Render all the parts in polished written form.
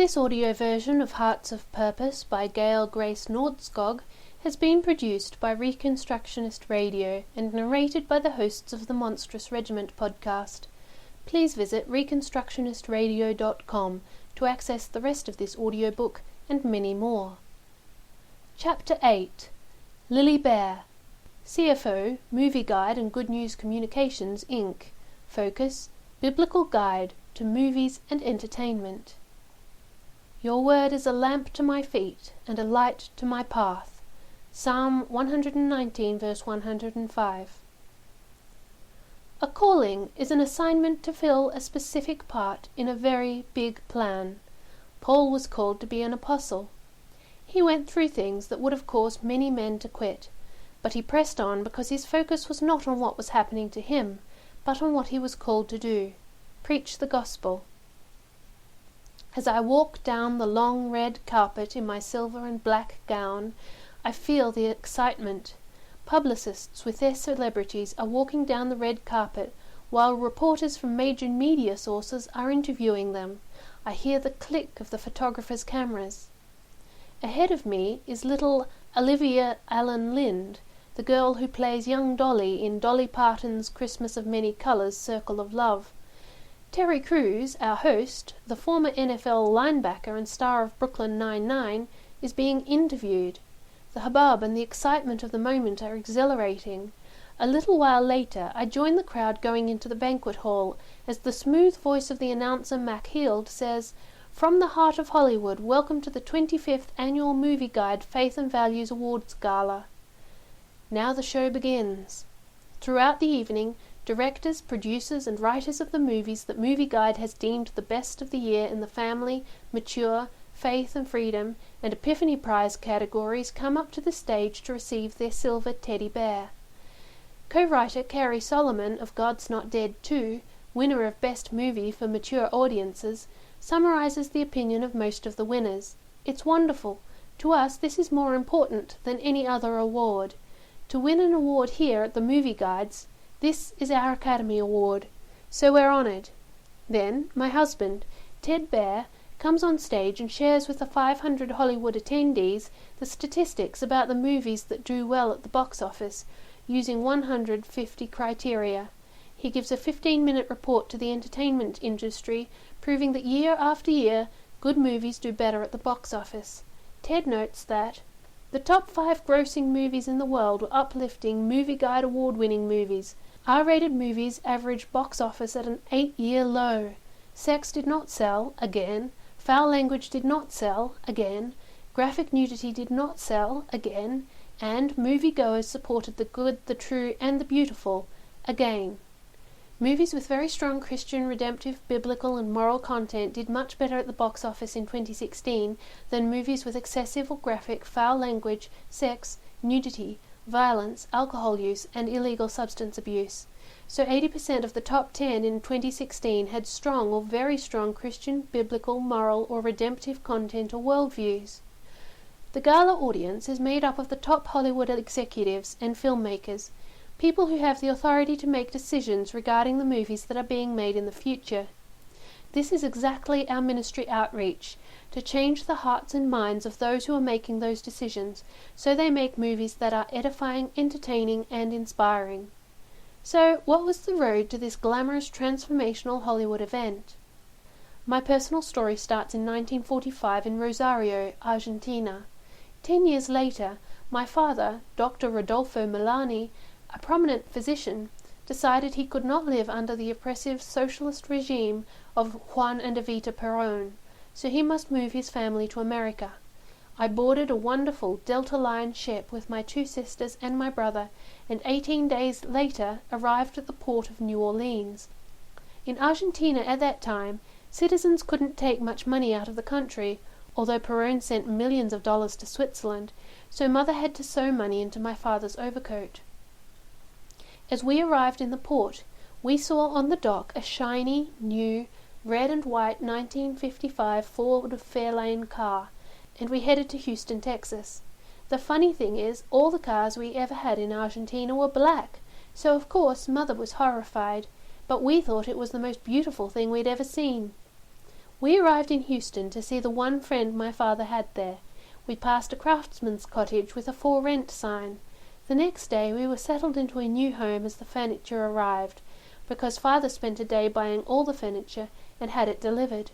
This audio version of Hearts of Purpose by Gail Grace Nordskog has been produced by Reconstructionist Radio and narrated by the hosts of the Monstrous Regiment podcast. Please visit reconstructionistradio.com to access the rest of this audiobook and many more. Chapter 8. Lili Baehr, CFO, Movie Guide and Good News Communications, Inc. Focus, Biblical Guide to Movies and Entertainment. Your word is a lamp to my feet and a light to my path. Psalm 119 verse 105. A calling is an assignment to fill a specific part in a very big plan. Paul was called to be an apostle. He went through things that would have caused many men to quit, but he pressed on because his focus was not on what was happening to him, but on what he was called to do: preach the gospel. As I walk down the long red carpet in my silver and black gown, I feel the excitement. Publicists with their celebrities are walking down the red carpet, while reporters from major media sources are interviewing them. I hear the click of the photographers' cameras. Ahead of me is little Olivia Allen Lind, the girl who plays young Dolly in Dolly Parton's Christmas of Many Colors, Circle of Love. Terry Crews, our host, the former NFL linebacker and star of Brooklyn Nine-Nine, is being interviewed. The hubbub and the excitement of the moment are exhilarating. A little while later, I join the crowd going into the banquet hall as the smooth voice of the announcer Mac Heald says, "From the heart of Hollywood, welcome to the 25th Annual Movie Guide Faith and Values Awards Gala." Now the show begins. Throughout the evening, directors, producers, and writers of the movies that Movie Guide has deemed the best of the year in the family, mature, faith and freedom, and Epiphany Prize categories come up to the stage to receive their silver teddy bear. Co-writer Carrie Solomon of God's Not Dead 2, winner of Best Movie for Mature Audiences, summarizes the opinion of most of the winners. "It's wonderful. To us, this is more important than any other award. To win an award here at the Movie Guides, this is our Academy Award, so we're honored." Then my husband, Ted Baehr, comes on stage and shares with the 500 Hollywood attendees the statistics about the movies that do well at the box office, using 150 criteria. He gives a 15-minute report to the entertainment industry, proving that year after year, good movies do better at the box office. Ted notes that the top 5 grossing movies in the world were uplifting Movie Guide award-winning movies. R-rated movies average box office at an 8-year low. Sex did not sell, again. Foul language did not sell, again. Graphic nudity did not sell, again. And moviegoers supported the good, the true, and the beautiful, again. Movies with very strong Christian, redemptive, biblical, and moral content did much better at the box office in 2016 than movies with excessive or graphic, foul language, sex, nudity, violence, alcohol use, and illegal substance abuse. So 80% of the top 10 in 2016 had strong or very strong Christian, biblical, moral, or redemptive content or worldviews. The gala audience is made up of the top Hollywood executives and filmmakers, people who have the authority to make decisions regarding the movies that are being made in the future. This is exactly our ministry outreach, to change the hearts and minds of those who are making those decisions, so they make movies that are edifying, entertaining, and inspiring. So, what was the road to this glamorous, transformational Hollywood event? My personal story starts in 1945 in Rosario, Argentina. 10 years later, my father, Dr. Rodolfo Milani, a prominent physician, decided he could not live under the oppressive socialist regime of Juan and Evita Perón, so he must move his family to America. I boarded a wonderful Delta Line ship with my 2 sisters and my brother, and 18 days later arrived at the port of New Orleans. In Argentina at that time, citizens couldn't take much money out of the country, although Perón sent millions of dollars to Switzerland, so Mother had to sew money into my father's overcoat. As we arrived in the port, we saw on the dock a shiny, new, red and white 1955 Ford Fairlane car, and we headed to Houston, Texas. The funny thing is, all the cars we ever had in Argentina were black, so of course Mother was horrified, but we thought it was the most beautiful thing we'd ever seen. We arrived in Houston to see the one friend my father had there. We passed a craftsman's cottage with a "For Rent" sign. The next day we were settled into a new home as the furniture arrived, because father spent a day buying all the furniture and had it delivered.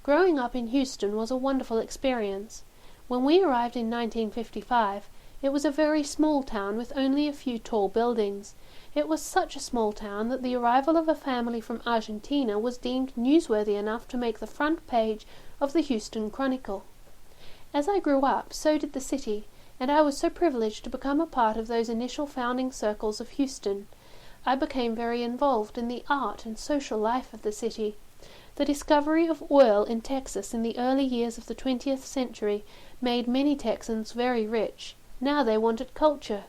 Growing up in Houston was a wonderful experience. When we arrived in 1955, it was a very small town with only a few tall buildings. It was such a small town that the arrival of a family from Argentina was deemed newsworthy enough to make the front page of the Houston Chronicle. As I grew up, so did the city, and I was so privileged to become a part of those initial founding circles of Houston. I became very involved in the art and social life of the city. The discovery of oil in Texas in the early years of the 20th century made many Texans very rich. Now they wanted culture.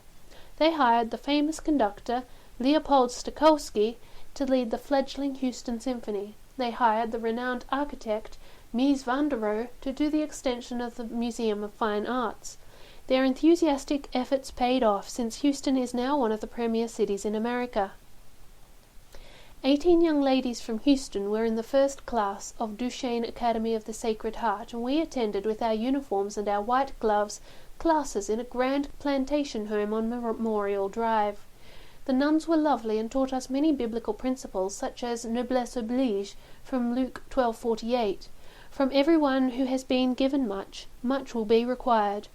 They hired the famous conductor, Leopold Stokowski, to lead the fledgling Houston Symphony. They hired the renowned architect, Mies van der Rohe, to do the extension of the Museum of Fine Arts. Their enthusiastic efforts paid off, since Houston is now one of the premier cities in America. 18 young ladies from Houston were in the first class of Duchesne Academy of the Sacred Heart, and we attended with our uniforms and our white gloves classes in a grand plantation home on Memorial Drive. The nuns were lovely and taught us many biblical principles, such as noblesse oblige from Luke 12:48. From everyone who has been given much, much will be required.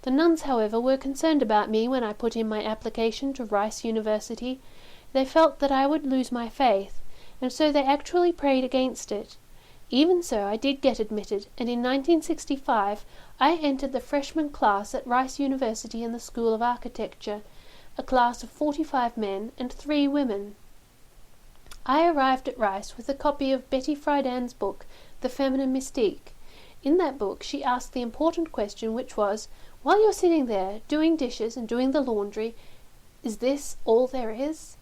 The nuns, however, were concerned about me when I put in my application to Rice University. They felt that I would lose my faith, and so they actually prayed against it. Even so, I did get admitted, and in 1965 I entered the freshman class at Rice University in the School of Architecture, a class of 45 men and 3 women. I arrived at Rice with a copy of Betty Friedan's book, The Feminine Mystique. In that book she asked the important question, which was, while you're sitting there doing dishes and doing the laundry, is this all there is?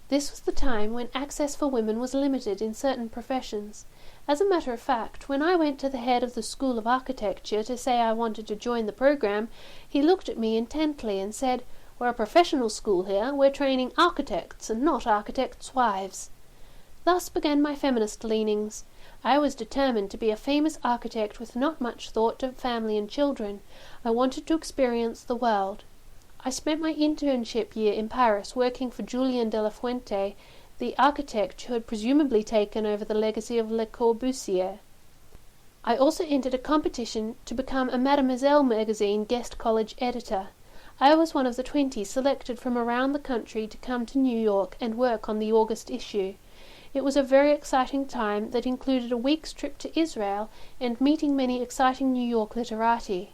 This was the time when access for women was limited in certain professions. As a matter of fact, when I went to the head of the School of Architecture to say I wanted to join the program, he looked at me intently and said, "We're a professional school here. We're training architects and not architects' wives." Thus began my feminist leanings. I was determined to be a famous architect with not much thought to family and children. I wanted to experience the world. I spent my internship year in Paris working for Julien de la Fuente, the architect who had presumably taken over the legacy of Le Corbusier. I also entered a competition to become a Mademoiselle magazine guest college editor. I was one of the 20 selected from around the country to come to New York and work on the August issue. It was a very exciting time that included a week's trip to Israel and meeting many exciting New York literati.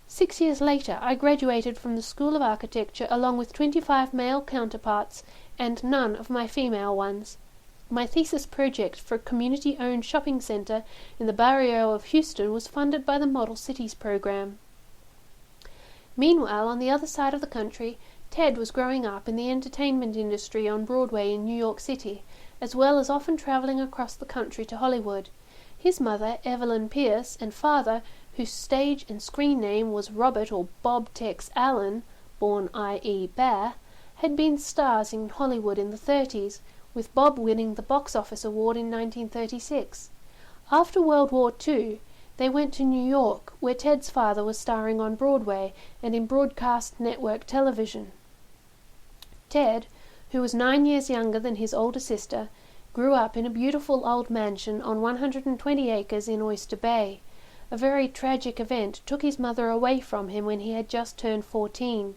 6 years later, I graduated from the School of Architecture along with 25 male counterparts and none of my female ones. My thesis project for a community-owned shopping center in the barrio of Houston was funded by the Model Cities program. Meanwhile, on the other side of the country, Ted was growing up in the entertainment industry on Broadway in New York City, as well as often traveling across the country to Hollywood. His mother, Evelyn Pierce, and father, whose stage and screen name was Robert or Bob Tex Allen, born I.E. Baehr, had been stars in Hollywood in the 30s, with Bob winning the box office award in 1936. After World War II, they went to New York, where Ted's father was starring on Broadway and in broadcast network television. Ted, who was 9 years younger than his older sister, grew up in a beautiful old mansion on 120 acres in Oyster Bay. A very tragic event took his mother away from him when he had just turned 14.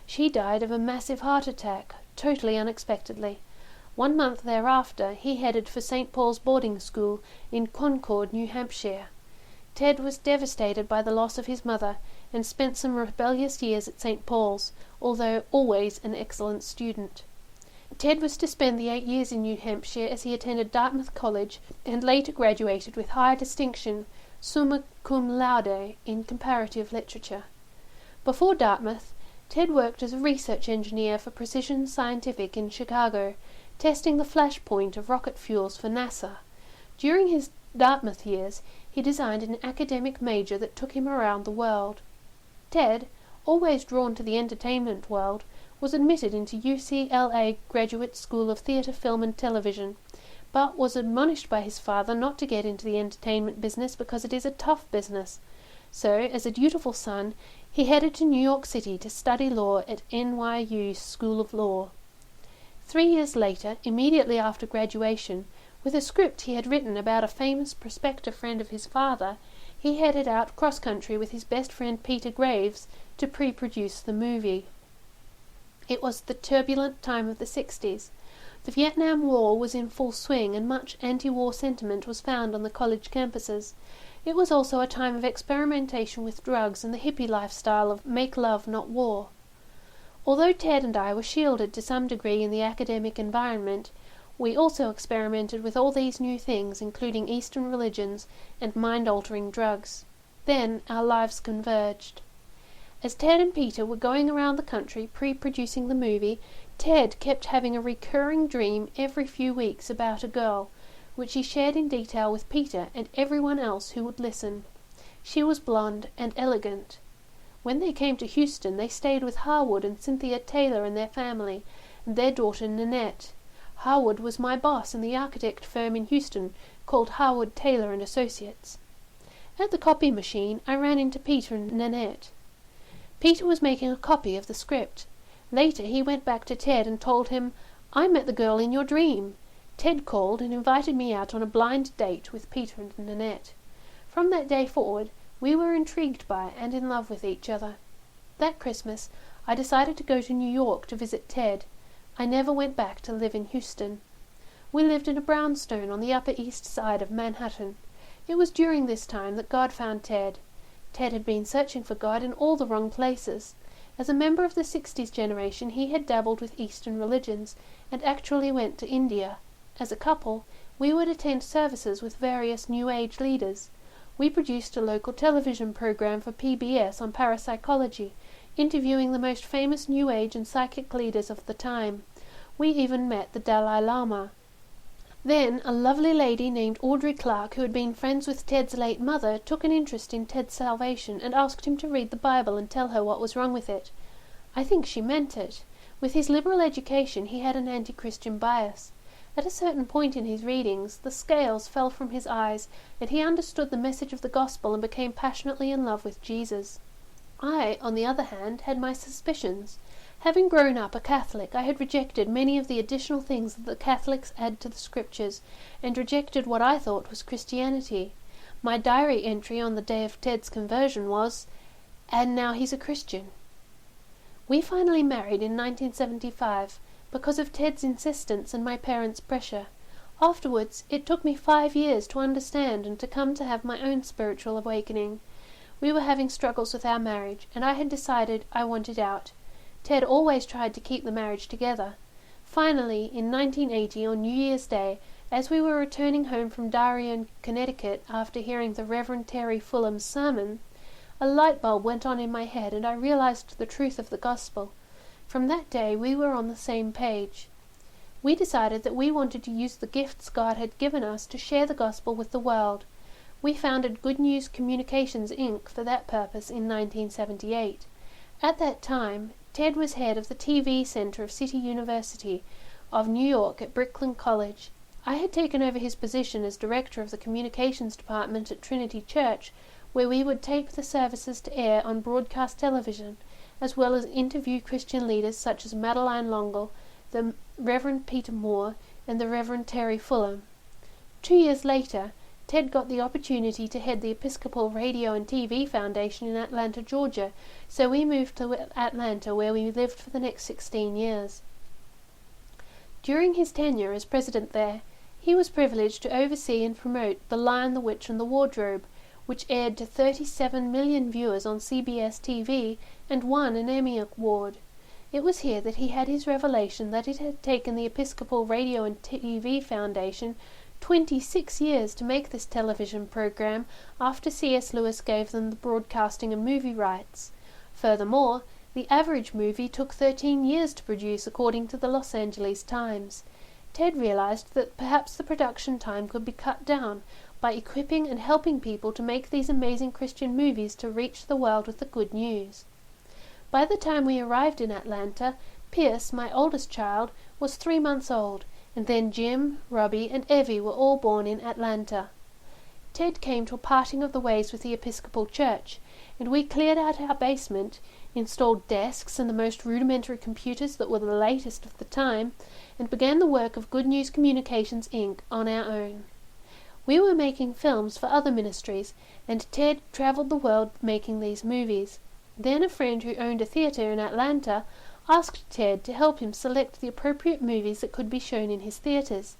She died of a massive heart attack, totally unexpectedly. 1 month thereafter, he headed for St. Paul's boarding school in Concord, New Hampshire. Ted was devastated by the loss of his mother and spent some rebellious years at St. Paul's, although always an excellent student. Ted was to spend the 8 years in New Hampshire as he attended Dartmouth College and later graduated with high distinction, summa cum laude, in comparative literature. Before Dartmouth, Ted worked as a research engineer for Precision Scientific in Chicago, testing the flash point of rocket fuels for NASA. During his Dartmouth years, he designed an academic major that took him around the world. Ted, always drawn to the entertainment world, was admitted into UCLA Graduate School of Theatre, Film and Television, but was admonished by his father not to get into the entertainment business because it is a tough business. So, as a dutiful son, he headed to New York City to study law at NYU School of Law. 3 years later, immediately after graduation, with a script he had written about a famous prospective friend of his father, he headed out cross-country with his best friend Peter Graves to pre-produce the movie. It was the turbulent time of the 60s. The Vietnam War was in full swing and much anti-war sentiment was found on the college campuses. It was also a time of experimentation with drugs and the hippie lifestyle of make love, not war. Although Ted and I were shielded to some degree in the academic environment, we also experimented with all these new things, including Eastern religions and mind-altering drugs. Then our lives converged. As Ted and Peter were going around the country pre-producing the movie, Ted kept having a recurring dream every few weeks about a girl, which he shared in detail with Peter and everyone else who would listen. She was blonde and elegant. When they came to Houston, they stayed with Harwood and Cynthia Taylor and their family, and their daughter Nanette. Harwood was my boss in the architect firm in Houston called Harwood Taylor and Associates. At the copy machine, I ran into Peter and Nanette. Peter was making a copy of the script. Later he went back to Ted and told him, "I met the girl in your dream." Ted called and invited me out on a blind date with Peter and Nanette. From that day forward, we were intrigued by and in love with each other. That Christmas, I decided to go to New York to visit Ted. I never went back to live in Houston. We lived in a brownstone on the Upper East Side of Manhattan. It was during this time that God found Ted. Ted had been searching for God in all the wrong places. As a member of the 60s generation, he had dabbled with Eastern religions and actually went to India. As a couple, we would attend services with various New Age leaders. We produced a local television program for PBS on parapsychology, interviewing the most famous New Age and psychic leaders of the time. We even met the Dalai Lama. Then a lovely lady named Audrey Clark, who had been friends with Ted's late mother, took an interest in Ted's salvation and asked him to read the Bible and tell her what was wrong with it. I think she meant it. With his liberal education, he had an anti-Christian bias. At a certain point in his readings, the scales fell from his eyes, and he understood the message of the gospel and became passionately in love with Jesus. I, on the other hand, had my suspicions. Having grown up a Catholic, I had rejected many of the additional things that the Catholics add to the scriptures, and rejected what I thought was Christianity. My diary entry on the day of Ted's conversion was, "And now he's a Christian." We finally married in 1975, because of Ted's insistence and my parents' pressure. Afterwards, it took me 5 years to understand and to come to have my own spiritual awakening. We were having struggles with our marriage, and I had decided I wanted out. Ted always tried to keep the marriage together. Finally, in 1980, on New Year's Day, as we were returning home from Darien, Connecticut, after hearing the Reverend Terry Fulham's sermon, a light bulb went on in my head and I realized the truth of the gospel. From that day, we were on the same page. We decided that we wanted to use the gifts God had given us to share the gospel with the world. We founded Good News Communications, Inc. for that purpose in 1978. At that time, Ted was head of the TV Center of City University of New York at Brooklyn College. I had taken over his position as director of the communications department at Trinity Church, where we would tape the services to air on broadcast television, as well as interview Christian leaders such as Madeline Longle, the Reverend Peter Moore, and the Reverend Terry Fulham. 2 years later, Ted got the opportunity to head the Episcopal Radio and TV Foundation in Atlanta, Georgia, so we moved to Atlanta, where we lived for the next 16 years. During his tenure as president there, he was privileged to oversee and promote The Lion, the Witch, and the Wardrobe, which aired to 37 million viewers on CBS TV and won an Emmy Award. It was here that he had his revelation that it had taken the Episcopal Radio and TV Foundation 26 years to make this television program after C.S. Lewis gave them the broadcasting and movie rights. Furthermore, the average movie took 13 years to produce according to the Los Angeles Times. Ted realized that perhaps the production time could be cut down by equipping and helping people to make these amazing Christian movies to reach the world with the good news. By the time we arrived in Atlanta, Pierce, my oldest child, was 3 months old, and then Jim, Robbie, and Evie were all born in Atlanta. Ted came to a parting of the ways with the Episcopal Church, and we cleared out our basement, installed desks and the most rudimentary computers that were the latest of the time, and began the work of Good News Communications, Inc. on our own. We were making films for other ministries, and Ted travelled the world making these movies. Then a friend who owned a theatre in Atlanta asked Ted to help him select the appropriate movies that could be shown in his theatres.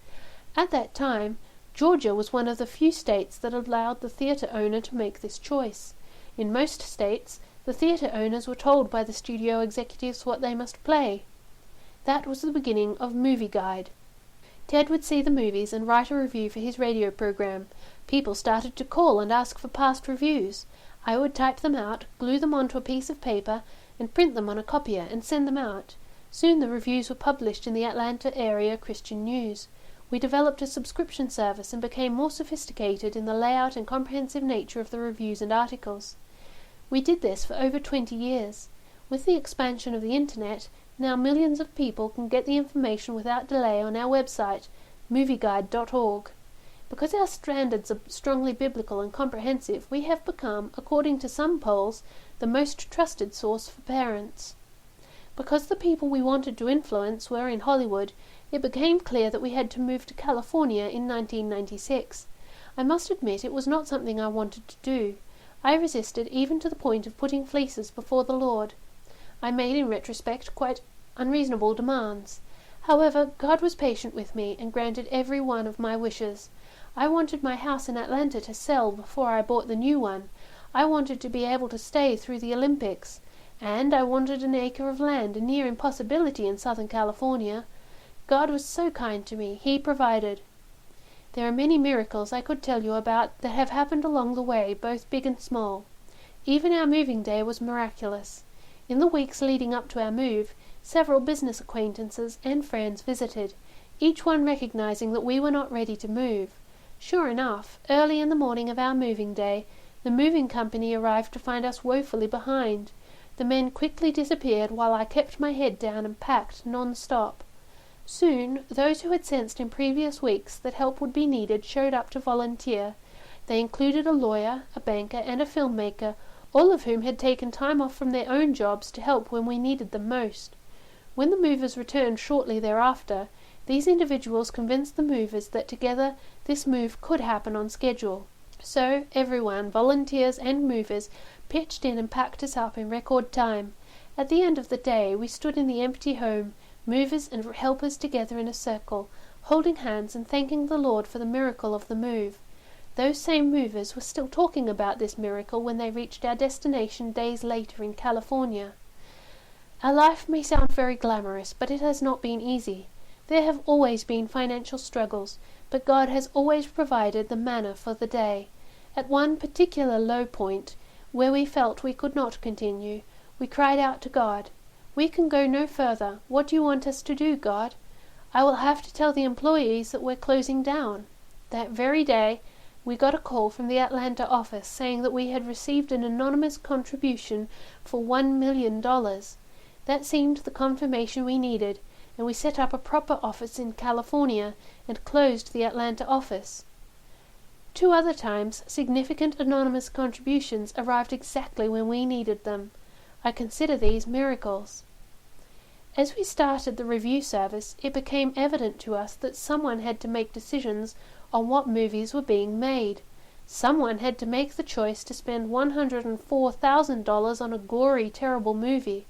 At that time, Georgia was one of the few states that allowed the theatre owner to make this choice. In most states, the theatre owners were told by the studio executives what they must play. That was the beginning of Movie Guide. Ted would see the movies and write a review for his radio program. People started to call and ask for past reviews. I would type them out, glue them onto a piece of paper, and print them on a copier and send them out. Soon the reviews were published in the Atlanta area Christian News. We developed a subscription service and became more sophisticated in the layout and comprehensive nature of the reviews and articles. We did this for over 20 years. With the expansion of the Internet, now millions of people can get the information without delay on our website, movieguide.org. Because our standards are strongly biblical and comprehensive, we have become, according to some polls, the most trusted source for parents. Because the people we wanted to influence were in Hollywood, it became clear that we had to move to California in 1996. I must admit it was not something I wanted to do. I resisted even to the point of putting fleeces before the Lord. I made in retrospect quite unreasonable demands. However, God was patient with me and granted every one of my wishes. I wanted my house in Atlanta to sell before I bought the new one. I wanted to be able to stay through the Olympics. And I wanted an acre of land, a near impossibility in Southern California. God was so kind to me. He provided. There are many miracles I could tell you about that have happened along the way, both big and small. Even our moving day was miraculous. In the weeks leading up to our move, several business acquaintances and friends visited, each one recognizing that we were not ready to move. Sure enough, early in the morning of our moving day, the moving company arrived to find us woefully behind. The men quickly disappeared while I kept my head down and packed non-stop. Soon, those who had sensed in previous weeks that help would be needed showed up to volunteer. They included a lawyer, a banker, and a filmmaker, all of whom had taken time off from their own jobs to help when we needed them most. When the movers returned shortly thereafter, these individuals convinced the movers that together this move could happen on schedule. So everyone, volunteers and movers, pitched in and packed us up in record time. At the end of the day, we stood in the empty home, movers and helpers together in a circle, holding hands and thanking the Lord for the miracle of the move. Those same movers were still talking about this miracle when they reached our destination days later in California. Our life may sound very glamorous, but it has not been easy. There have always been financial struggles, but God has always provided the manna for the day. At one particular low point, where we felt we could not continue, we cried out to God, "We can go no further. What do you want us to do, God?" "I will have to tell the employees that we're closing down." That very day, we got a call from the Atlanta office saying that we had received an anonymous contribution for $1 million. That seemed the confirmation we needed, and we set up a proper office in California and closed the Atlanta office. 2 other times, significant anonymous contributions arrived exactly when we needed them. I consider these miracles. As we started the review service, it became evident to us that someone had to make decisions on what movies were being made. Someone had to make the choice to spend $104,000 on a gory, terrible movie.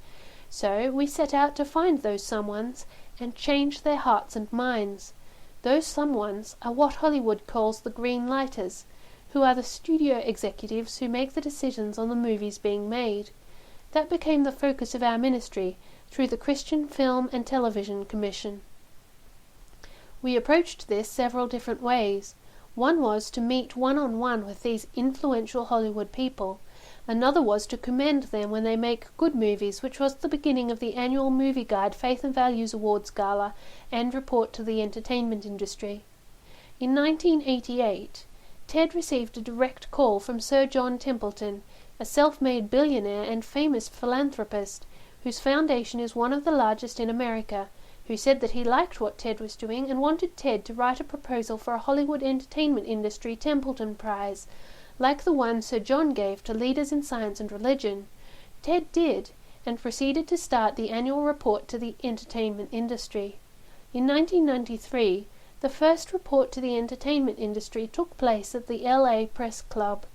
So we set out to find those someones and change their hearts and minds. Those someones are what Hollywood calls the green lighters, who are the studio executives who make the decisions on the movies being made. That became the focus of our ministry through the Christian Film and Television Commission. We approached this several different ways. One was to meet one-on-one with these influential Hollywood people. Another was to commend them when they make good movies, which was the beginning of the annual Movie Guide Faith and Values Awards Gala and report to the entertainment industry. In 1988, Ted received a direct call from Sir John Templeton, a self-made billionaire and famous philanthropist, whose foundation is one of the largest in America, who said that he liked what Ted was doing and wanted Ted to write a proposal for a Hollywood entertainment industry Templeton Prize, like the one Sir John gave to leaders in science and religion. Ted did, and proceeded to start the annual report to the entertainment industry. In 1993, the first report to the entertainment industry took place at the LA Press Club.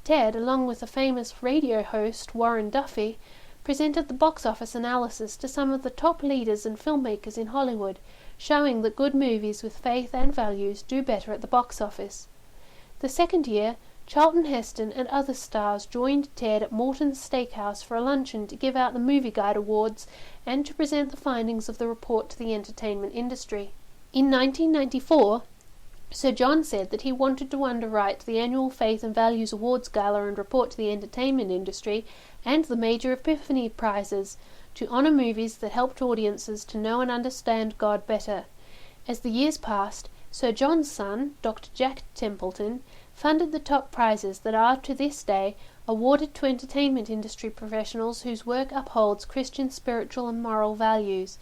Ted, along with the famous radio host Warren Duffy, presented the box office analysis to some of the top leaders and filmmakers in Hollywood, showing that good movies with faith and values do better at the box office. The second year, Charlton Heston and other stars joined Ted at Morton's Steakhouse for a luncheon to give out the Movie Guide Awards and to present the findings of the report to the entertainment industry. In 1994, Sir John said that he wanted to underwrite the annual Faith and Values Awards Gala and report to the entertainment industry and the major Epiphany Prizes to honour movies that helped audiences to know and understand God better. As the years passed, Sir John's son, Dr. Jack Templeton, funded the top prizes that are to this day awarded to entertainment industry professionals whose work upholds Christian spiritual and moral values.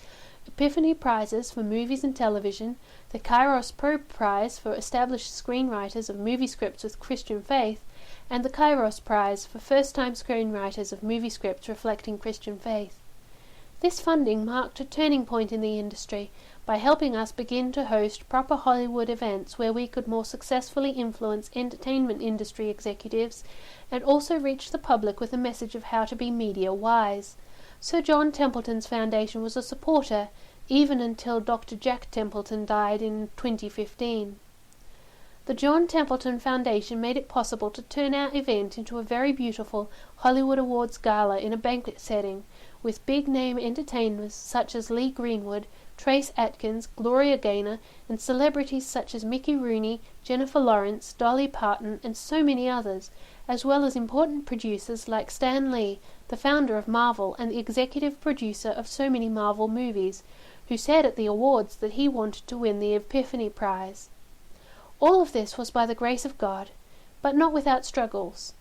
Epiphany Prizes for movies and television, the Kairos Pro Prize for established screenwriters of movie scripts with Christian faith, and the Kairos Prize for first-time screenwriters of movie scripts reflecting Christian faith. This funding marked a turning point in the industry by helping us begin to host proper Hollywood events where we could more successfully influence entertainment industry executives and also reach the public with a message of how to be media wise. Sir John Templeton's foundation was a supporter even until Dr. Jack Templeton died in 2015. The John Templeton Foundation made it possible to turn our event into a very beautiful Hollywood Awards Gala in a banquet setting, with big-name entertainers such as Lee Greenwood, Trace Atkins, Gloria Gaynor, and celebrities such as Mickey Rooney, Jennifer Lawrence, Dolly Parton, and so many others, as well as important producers like Stan Lee, the founder of Marvel and the executive producer of so many Marvel movies, who said at the awards that he wanted to win the Epiphany Prize. All of this was by the grace of God, but not without struggles.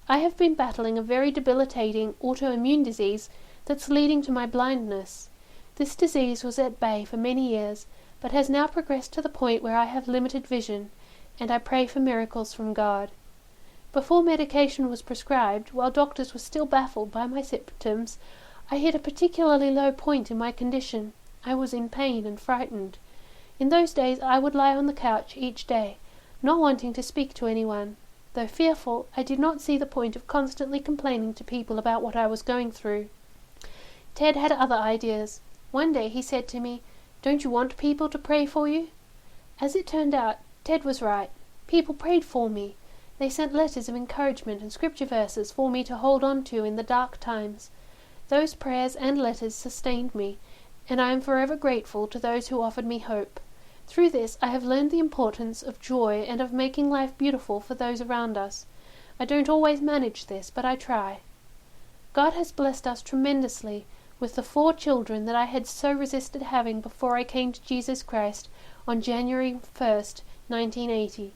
I have been battling a very debilitating autoimmune disease that's leading to my blindness. This disease was at bay for many years, but has now progressed to the point where I have limited vision, and I pray for miracles from God. Before medication was prescribed, while doctors were still baffled by my symptoms, I hit a particularly low point in my condition. I was in pain and frightened. In those days I would lie on the couch each day, not wanting to speak to anyone. Though fearful, I did not see the point of constantly complaining to people about what I was going through. Ted had other ideas. One day he said to me, "Don't you want people to pray for you?" As it turned out, Ted was right. People prayed for me. They sent letters of encouragement and scripture verses for me to hold on to in the dark times. Those prayers and letters sustained me, and I am forever grateful to those who offered me hope. Through this I have learned the importance of joy and of making life beautiful for those around us. I don't always manage this, but I try. God has blessed us tremendously with the 4 children that I had so resisted having before I came to Jesus Christ on January 1st, 1980.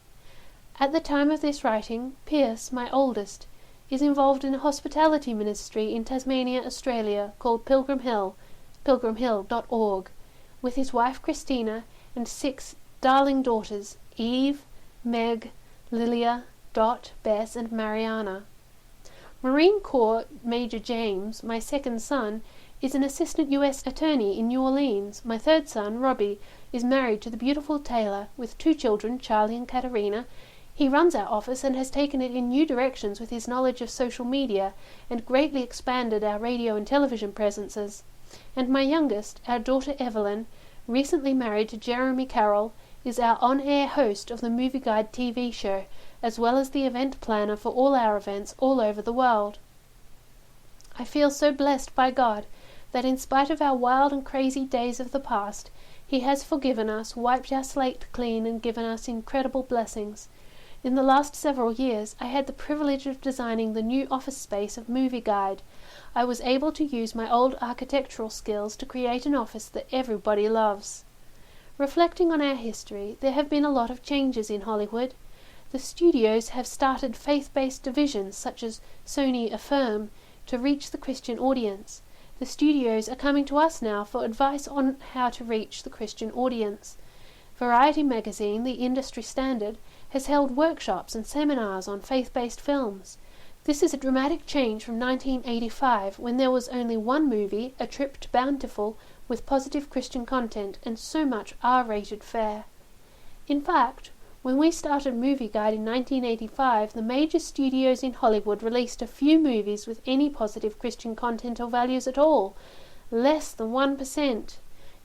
At the time of this writing, Pierce, my oldest, is involved in a hospitality ministry in Tasmania, Australia, called Pilgrim Hill, pilgrimhill.org, with his wife Christina and 6 darling daughters, Eve, Meg, Lilia, Dot, Bess, and Mariana. Marine Corps Major James, my second son, is an assistant U.S. attorney in New Orleans. My third son, Robbie, is married to the beautiful Taylor, with 2 children, Charlie and Katerina. He runs our office and has taken it in new directions with his knowledge of social media and greatly expanded our radio and television presences. And my youngest, our daughter Evelyn, recently married to Jeremy Carroll, is our on-air host of the Movie Guide TV show, as well as the event planner for all our events all over the world. I feel so blessed by God that in spite of our wild and crazy days of the past, He has forgiven us, wiped our slate clean, and given us incredible blessings. In the last several years, I had the privilege of designing the new office space of Movie Guide. I was able to use my old architectural skills to create an office that everybody loves. Reflecting on our history, there have been a lot of changes in Hollywood. The studios have started faith-based divisions such as Sony Affirm to reach the Christian audience. The studios are coming to us now for advice on how to reach the Christian audience. Variety magazine, the industry standard, has held workshops and seminars on faith-based films. This is a dramatic change from 1985, when there was only one movie, A Trip to Bountiful, with positive Christian content and so much R-rated fare. In fact, when we started Movie Guide in 1985, the major studios in Hollywood released a few movies with any positive Christian content or values at all, less than 1%.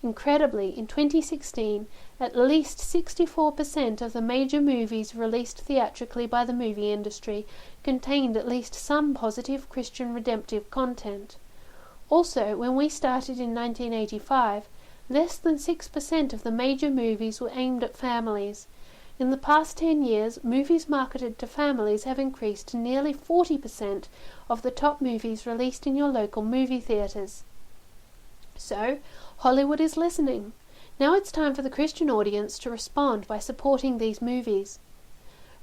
Incredibly, in 2016, at least 64% of the major movies released theatrically by the movie industry contained at least some positive Christian redemptive content. Also, when we started in 1985, less than 6% of the major movies were aimed at families. In the past 10 years, movies marketed to families have increased to nearly 40% of the top movies released in your local movie theatres. So, Hollywood is listening. Now it's time for the Christian audience to respond by supporting these movies.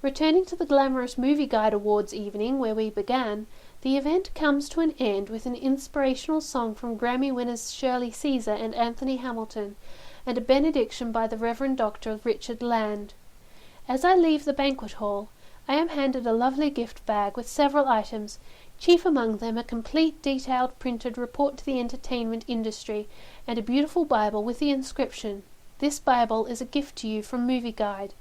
Returning to the glamorous Movie Guide Awards evening where we began, the event comes to an end with an inspirational song from Grammy winners Shirley Caesar and Anthony Hamilton, and a benediction by the Reverend Dr. Richard Land. As I leave the banquet hall, I am handed a lovely gift bag with several items, chief among them a complete detailed printed report to the entertainment industry and a beautiful Bible with the inscription, "This Bible is a gift to you from Movie Guide."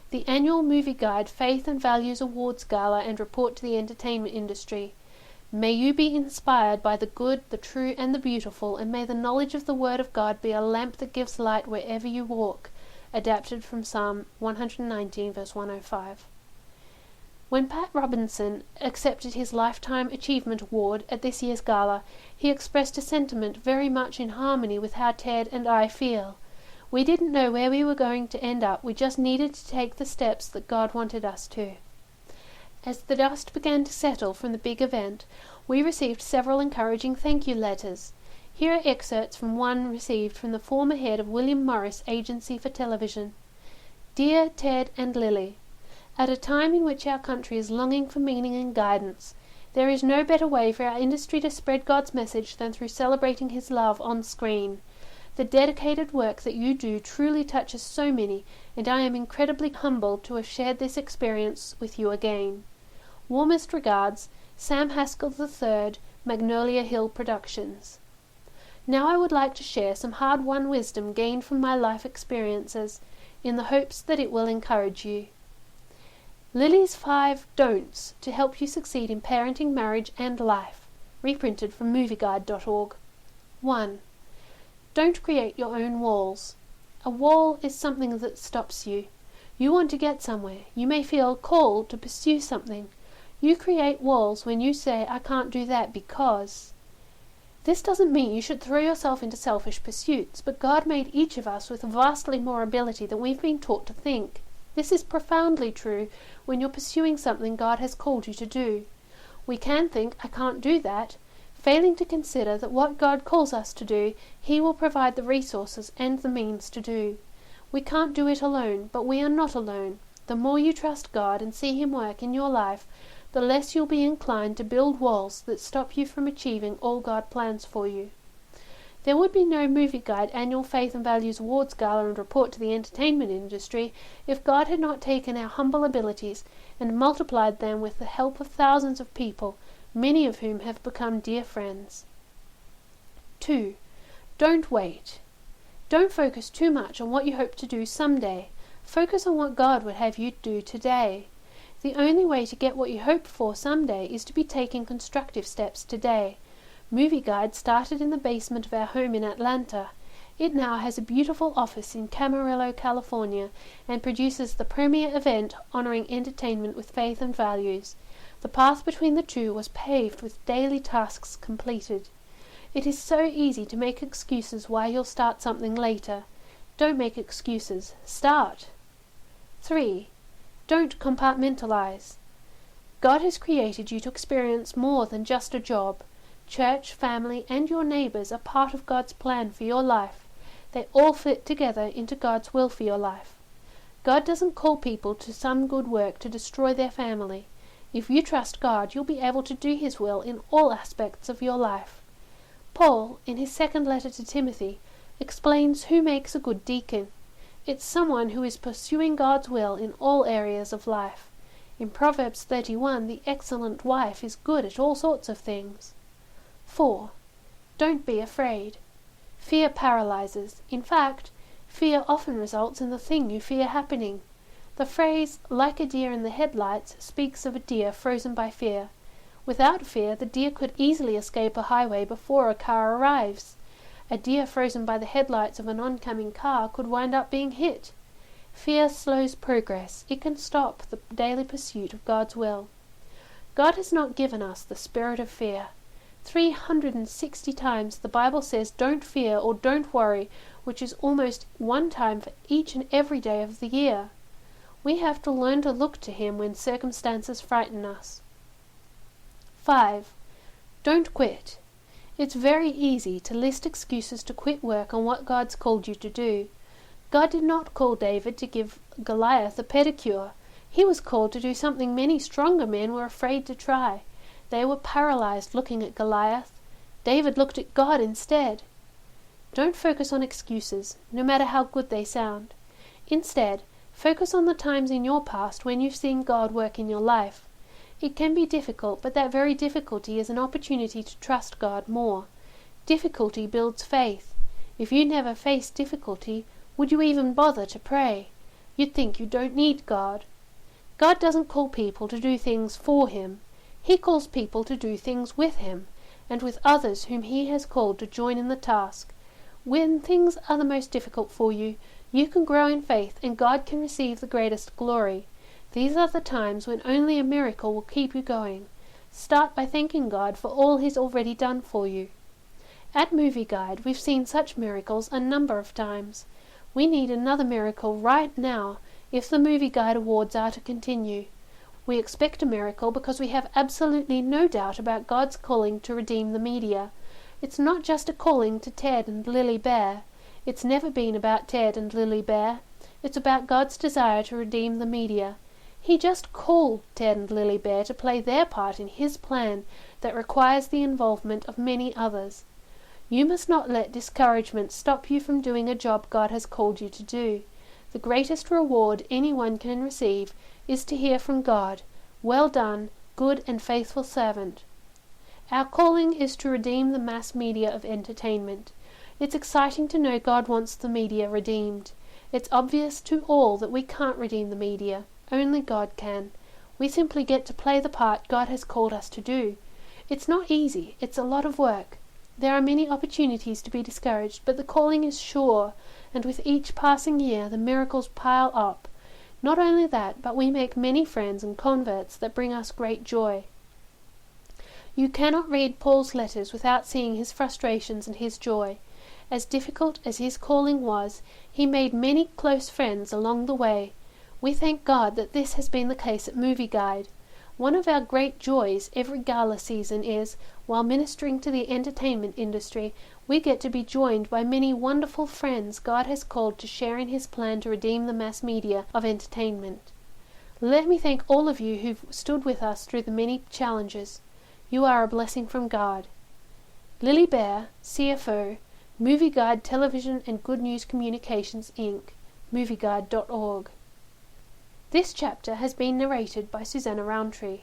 The annual Movie Guide Faith and Values Awards Gala and report to the entertainment industry. May you be inspired by the good, the true, and the beautiful, and may the knowledge of the Word of God be a lamp that gives light wherever you walk. Adapted from Psalm 119, verse 105. When Pat Robinson accepted his Lifetime Achievement Award at this year's gala, he expressed a sentiment very much in harmony with how Ted and I feel. We didn't know where we were going to end up, we just needed to take the steps that God wanted us to. As the dust began to settle from the big event, we received several encouraging thank you letters. Here are excerpts from one received from the former head of William Morris Agency for Television. Dear Ted and Lili, at a time in which our country is longing for meaning and guidance, there is no better way for our industry to spread God's message than through celebrating His love on screen. The dedicated work that you do truly touches so many, and I am incredibly humbled to have shared this experience with you again. Warmest regards, Sam Haskell III, Magnolia Hill Productions. Now I would like to share some hard-won wisdom gained from my life experiences, in the hopes that it will encourage you. Lili's 5 don'ts to help you succeed in parenting, marriage, and life. Reprinted from movieguide.org. 1. Don't create your own walls. A wall is something that stops you. You want to get somewhere. You may feel called to pursue something. You create walls when you say, "I can't do that because." This doesn't mean you should throw yourself into selfish pursuits, but God made each of us with vastly more ability than we've been taught to think. This is profoundly true when you're pursuing something God has called you to do. We can think, "I can't do that," failing to consider that what God calls us to do, He will provide the resources and the means to do. We can't do it alone, but we are not alone. The more you trust God and see Him work in your life, the less you'll be inclined to build walls that stop you from achieving all God plans for you. There would be no Movie Guide Annual Faith and Values Awards Gala and report to the entertainment industry if God had not taken our humble abilities and multiplied them with the help of thousands of people, many of whom have become dear friends. 2. Don't wait. Don't focus too much on what you hope to do someday. Focus on what God would have you do today. The only way to get what you hope for someday is to be taking constructive steps today. Movie Guide started in the basement of our home in Atlanta. It now has a beautiful office in Camarillo, California, and produces the premier event honoring entertainment with faith and values. The path between the two was paved with daily tasks completed. It is so easy to make excuses why you'll start something later. Don't make excuses. Start. 3. Don't compartmentalize. God has created you to experience more than just a job. Church, family, and your neighbors are part of God's plan for your life. They all fit together into God's will for your life. God doesn't call people to some good work to destroy their family. If you trust God, you'll be able to do His will in all aspects of your life. Paul, in his second letter to Timothy, explains who makes a good deacon. It's someone who is pursuing God's will in all areas of life. In Proverbs 31, the excellent wife is good at all sorts of things. 4. Don't be afraid. Fear paralyzes. In fact, fear often results in the thing you fear happening. The phrase, like a deer in the headlights, speaks of a deer frozen by fear. Without fear, the deer could easily escape a highway before a car arrives. A deer frozen by the headlights of an oncoming car could wind up being hit. Fear slows progress. It can stop the daily pursuit of God's will. God has not given us the spirit of fear. 360 times the Bible says don't fear or don't worry, which is almost one time for each and every day of the year. We have to learn to look to Him when circumstances frighten us. 5. Don't quit. It's very easy to list excuses to quit work on what God's called you to do. God did not call David to give Goliath a pedicure. He was called to do something many stronger men were afraid to try. They were paralyzed looking at Goliath. David looked at God instead. Don't focus on excuses, no matter how good they sound. Instead, focus on the times in your past when you've seen God work in your life. It can be difficult, but that very difficulty is an opportunity to trust God more. Difficulty builds faith. If you never faced difficulty, would you even bother to pray? You'd think you don't need God. God doesn't call people to do things for Him. He calls people to do things with Him, and with others whom He has called to join in the task. When things are the most difficult for you, you can grow in faith and God can receive the greatest glory. These are the times when only a miracle will keep you going. Start by thanking God for all He's already done for you. At Movie Guide, we've seen such miracles a number of times. We need another miracle right now if the Movie Guide Awards are to continue. We expect a miracle because we have absolutely no doubt about God's calling to redeem the media. It's not just a calling to Ted and Lili Baehr. It's never been about Ted and Lili Baehr. It's about God's desire to redeem the media. He just called Ted and Lili Baehr to play their part in His plan that requires the involvement of many others. You must not let discouragement stop you from doing a job God has called you to do. The greatest reward anyone can receive is to hear from God, "Well done, good and faithful servant." Our calling is to redeem the mass media of entertainment. It's exciting to know God wants the media redeemed. It's obvious to all that we can't redeem the media. Only God can. We simply get to play the part God has called us to do. It's not easy. It's a lot of work. There are many opportunities to be discouraged, but the calling is sure, and with each passing year the miracles pile up. Not only that, but we make many friends and converts that bring us great joy. You cannot read Paul's letters without seeing his frustrations and his joy. As difficult as his calling was, he made many close friends along the way. We thank God that this has been the case at Movie Guide. One of our great joys every gala season is, while ministering to the entertainment industry, we get to be joined by many wonderful friends God has called to share in His plan to redeem the mass media of entertainment. Let me thank all of you who've stood with us through the many challenges. You are a blessing from God. Lili Baehr, CFO, Movie Guide Television and Good News Communications, Inc., movieguide.org. This chapter has been narrated by Susanna Roundtree.